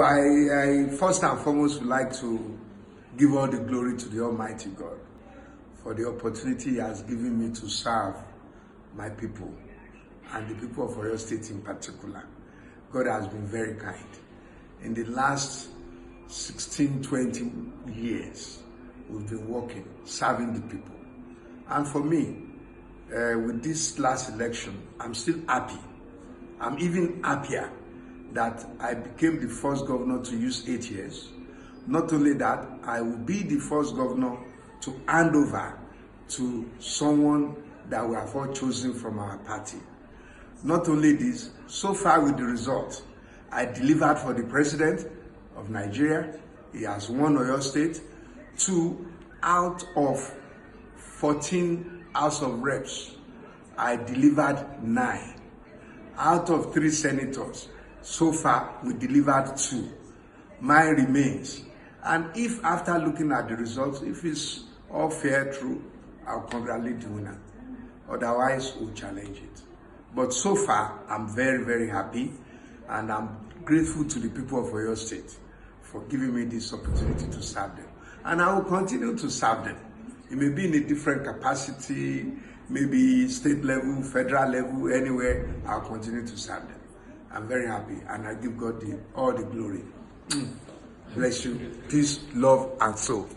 I first and foremost would like to give all the glory to the Almighty God for the opportunity He has given me to serve my people and the people of Oyo State in particular. God has been very kind. In the last 16, 20 years, we've been working, serving the people. And for me, with this last election, I'm still happy. I'm even happier that I became the first governor to use 8 years. Not only that, I will be the first governor to hand over to someone that we have all chosen from our party. Not only this, so far with the result, I delivered for the president of Nigeria. He has won Oyo State. 2 out of 14 House of Reps, I delivered 9. Out of 3 senators, so far we delivered 2. Mine remains. And if after looking at the results, if it's all fair, true, I'll congratulate the winner. Otherwise, we'll challenge it. But so far, I'm very, very happy, and I'm grateful to the people of Oyo State for giving me this opportunity to serve them. And I will continue to serve them. It may be in a different capacity, maybe state level, federal level, anywhere, I'll continue to serve them. I'm very happy, and I give God all the glory. Bless you. Peace, love, and soul.